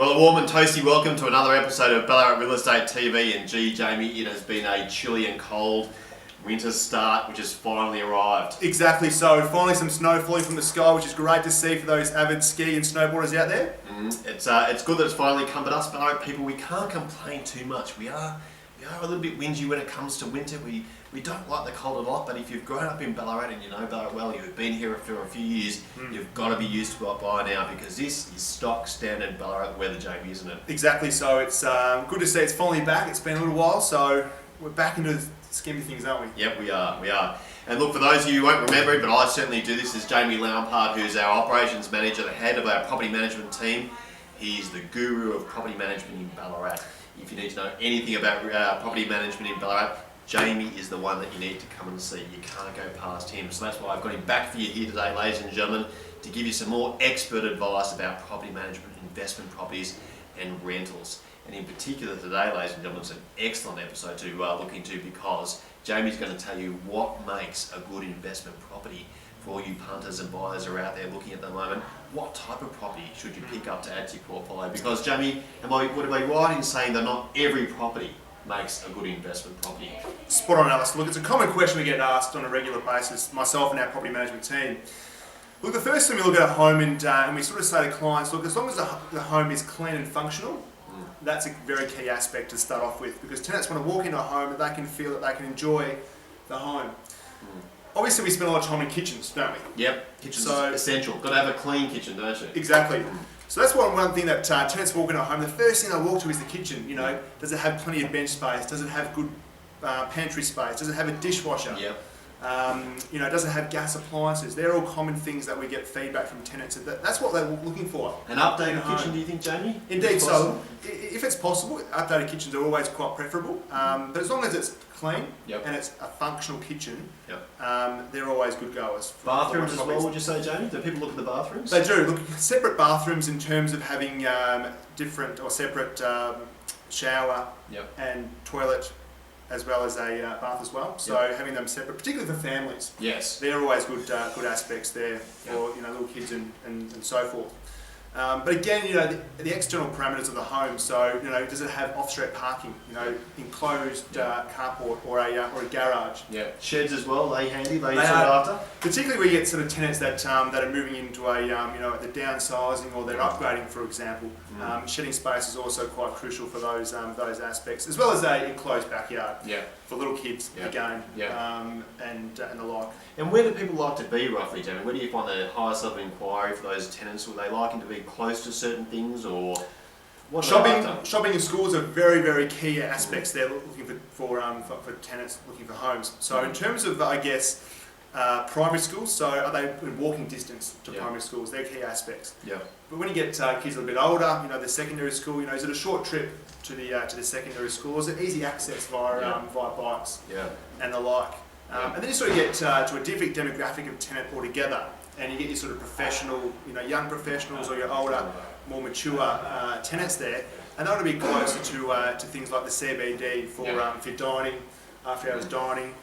Well, a warm and toasty welcome to another episode of Ballarat Real Estate TV. And gee, Jamie, it has been a chilly and cold winter start, which has finally arrived. Exactly so. Finally some snow falling from the sky, which is great to see for those avid ski and snowboarders out there. It's good that it's finally come to us, Ballarat people. We can't complain too much. We are a little bit whingy when it comes to winter. We don't like the cold a lot, but if you've grown up in Ballarat and you know Ballarat well, you've been here for a few years, you've got to be used to it by now, because this is stock standard Ballarat weather, Jamie, isn't it? Exactly so. It's good to see it's finally back. It's been a little while, so we're back into the scheme of things, aren't we? Yep, we are. And look, for those of you who won't remember it, but I certainly do, this is Jamie Lampard, who's our operations manager, the head of our property management team. He's the guru of property management in Ballarat. If you need to know anything about property management in Ballarat, Jamie is the one that you need to come and see. You can't go past him. So that's why I've got him back for you here today, ladies and gentlemen, to give you some more expert advice about property management, investment properties and rentals. And in particular today, ladies and gentlemen, it's an excellent episode to look into, because Jamie's going to tell you what makes a good investment property for all you punters and buyers who are out there looking at the moment. What type of property should you pick up to add to your portfolio? Because Jamie, would I be right in saying that not every property makes a good investment property? Spot on, Alistair. Look, it's a common question we get asked on a regular basis, myself and our property management team. Look, the first thing we look at a home and we sort of say to clients, look, as long as the home is clean and functional, that's a very key aspect to start off with, because tenants want to walk into a home that they can feel that they can enjoy the home. Obviously, we spend a lot of time in kitchens, don't we? Yep, kitchen's essential. Got to have a clean kitchen, don't you? Exactly. So that's one thing that tenants walk into a home, the first thing they walk to is the kitchen. You know, does it have plenty of bench space? Does it have good pantry space? Does it have a dishwasher? Yep. Does it have gas appliances? They're all common things that we get feedback from tenants. That's what they're looking for. An updated kitchen, do you think, Jamie? Indeed, so if it's possible, updated kitchens are always quite preferable. But as long as it's clean and it's a functional kitchen, they're always good goers. Bathrooms as well, would you say, Jamie? Do people look at the bathrooms? They do. Look, separate bathrooms in terms of having different or separate shower and toilet, as well as a bath as well. So having them separate, particularly for families. Yes. They're always good aspects there for little kids and so forth. But again, the external parameters of the home. So does it have off-street parking? Enclosed carport or a garage. Yeah. Sheds as well. They handy. They are, after. Particularly we get sort of tenants that are moving into a they're downsizing or they're upgrading, for example. Shedding space is also quite crucial for those aspects, as well as a enclosed backyard for little kids again, and the like. And where do people like to be roughly, Jamie? Where do you find the highest level of inquiry for those tenants? Would they liking to be close to certain things, or what? Shopping and schools are very, very key aspects there, looking for tenants looking for homes. So in terms of, I guess, primary schools, so are they in walking distance to primary schools? They're key aspects. Yeah. But when you get kids a little bit older, the secondary school, is it a short trip to the secondary school, or is it easy access via bikes and the like? And then you sort of get to a different demographic of tenant altogether, and you get your sort of professional, young professionals or your older, more mature tenants there, and they want to be closer to things like the CBD for dining, after hours dining,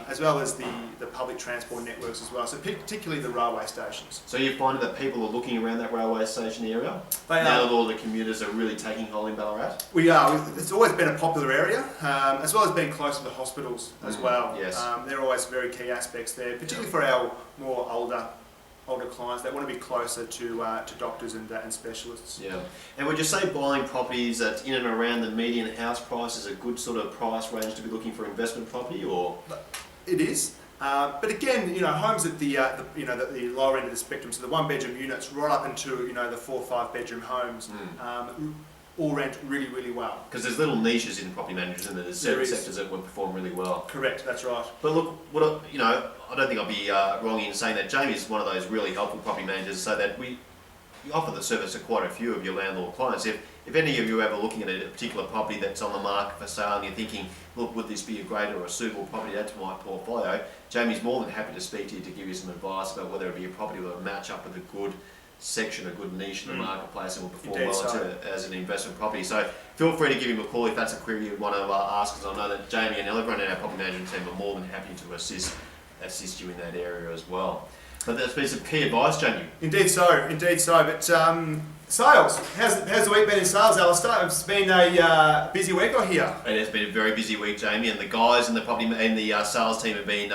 as well as the public transport networks as well, so particularly the railway stations. So you're finding that people are looking around that railway station area? Now that all the commuters are really taking hold in Ballarat? We are. It's always been a popular area, as well as being close to the hospitals as well. Yes. They're always very key aspects there, particularly for our more older clients that want to be closer to doctors and specialists. Yeah. And would you say buying properties that's in and around the median house price is a good sort of price range to be looking for investment property, or? It is. But again, homes at the lower end of the spectrum, so the 1-bedroom units right up into the 4 or 5 bedroom homes, all rent really, really well. Because there's little niches in property management, and there's certain sectors that will perform really well. Correct, that's right. But look, I don't think I'll be wrong in saying that Jamie is one of those really helpful property managers, so that we offer the service to quite a few of your landlord clients. If any of you are ever looking at a particular property that's on the market for sale and you're thinking, look, would this be a great or a suitable property to add to my portfolio, Jamie's more than happy to speak to you to give you some advice about whether it be a property that will match up with a good section, a good niche in the marketplace, and will perform as an investment property. So feel free to give him a call if that's a query you want to ask, because I know that Jamie and everyone in our property management team are more than happy to assist you in that area as well. But that's been some key advice, Jamie. Indeed so. But Sales. How's the week been in sales, Allister? It's been a busy week, I hear. It has been a very busy week, Jamie, and the guys in the sales team have been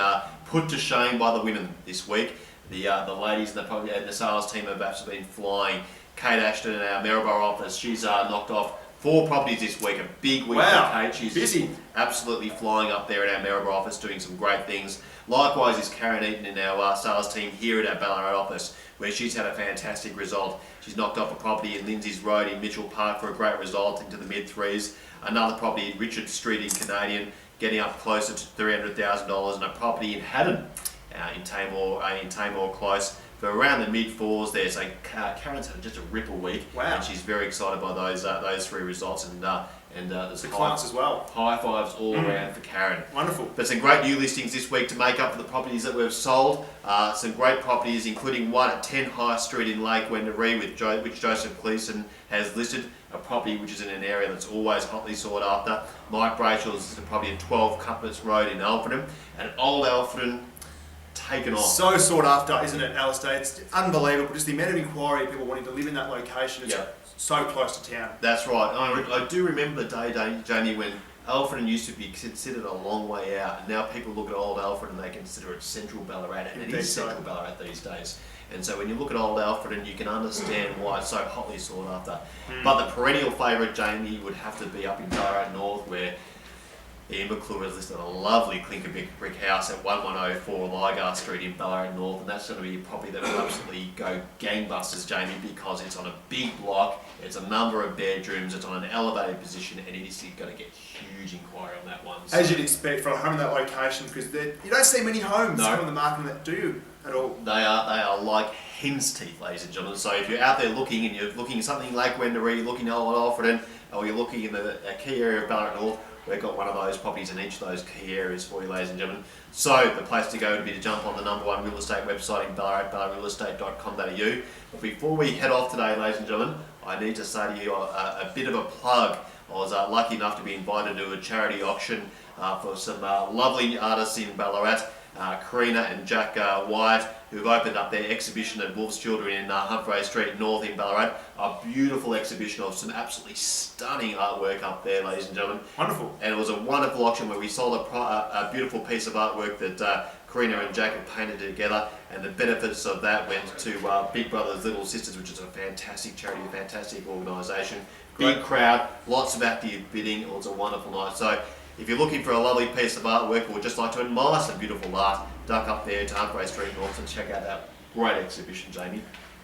put to shame by the women this week. The ladies in the sales team have actually been flying. Kate Ashton in our Maryborough office, she's knocked off 4 properties this week. A big week for Kate. She's busy. Absolutely flying up there in our Maryborough office, doing some great things. Likewise is Karen Eaton in our sales team here at our Ballarat office, where she's had a fantastic result. She's knocked off a property in Lindsay's Road in Mitchell Park for a great result into the mid-3s. Another property in Richard Street in Canadian, getting up closer to $300,000, and a property in Haddon in Tamor Close for around the mid-4s there. So Karen's had just a ripple week, and she's very excited by those 3 results, and there's the clients as well. High fives all around for Karen. Wonderful. But some great new listings this week to make up for the properties that we've sold. Some great properties, including one at 10 High Street in Lake Wendouree, which Joseph Gleeson has listed. A property which is in an area that's always hotly sought after. Mike Brayshaw's is a property at 12 Cutlets Road in Alfredton. And Old Alfredton, taken off. So sought after, isn't it, Allister? It's unbelievable. Just the amount of inquiry of people wanting to live in that location. It's so close to town. That's right. I do remember the day, Jamie, when Alfredton used to be considered a long way out, and now people look at Old Alfredton and they consider it central Ballarat, and it is central Ballarat these days. And so when you look at Old Alfredton, you can understand why it's so hotly sought after. But the perennial favourite, Jamie, would have to be up in Ballarat North, where Ian McClure has listed a lovely clinker brick house at 1104 Lygar Street in Ballarat North, and that's going to be a property that will absolutely go gangbusters, Jamie, because it's on a big block, it's a number of bedrooms, it's on an elevated position, and it is going to get huge inquiry on that one. So, as you'd expect for a home in that location, because you don't see many homes on the market that do at all. They are like hen's teeth, ladies and gentlemen. So if you're out there looking, and you're looking at something like Wendouree, you're looking at Old Alfredton, or you're looking in the key area of Ballarat North, we've got one of those properties in each of those key areas for you, ladies and gentlemen. So the place to go would be to jump on the #1 real estate website in Ballarat, ballaratrealestate.com.au. But before we head off today, ladies and gentlemen, I need to say to you a bit of a plug. I was lucky enough to be invited to a charity auction for some lovely artists in Ballarat, Karina and Jack Wyatt, who've opened up their exhibition at Wolf's Children in Humphrey Street North in Ballarat. A beautiful exhibition of some absolutely stunning artwork up there, ladies and gentlemen. Wonderful. And it was a wonderful auction where we sold a beautiful piece of artwork that Karina and Jack have painted together, and the benefits of that went to Big Brothers Little Sisters, which is a fantastic charity, a fantastic organisation. Big crowd, lots of active bidding. It was a wonderful night. So if you're looking for a lovely piece of artwork or just like to admire some beautiful art, duck up there to Humphrey Street North and check out that great exhibition, Jamie.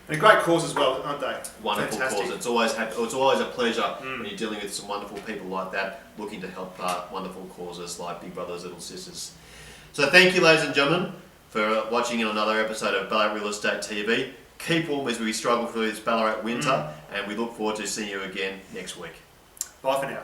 And a great cause as well, aren't they? Wonderful cause. It's always a pleasure when you're dealing with some wonderful people like that, looking to help wonderful causes like Big Brothers Little Sisters. So thank you, ladies and gentlemen, for watching in another episode of Ballarat Real Estate TV. Keep warm as we struggle through this Ballarat winter, and we look forward to seeing you again next week. Bye for now.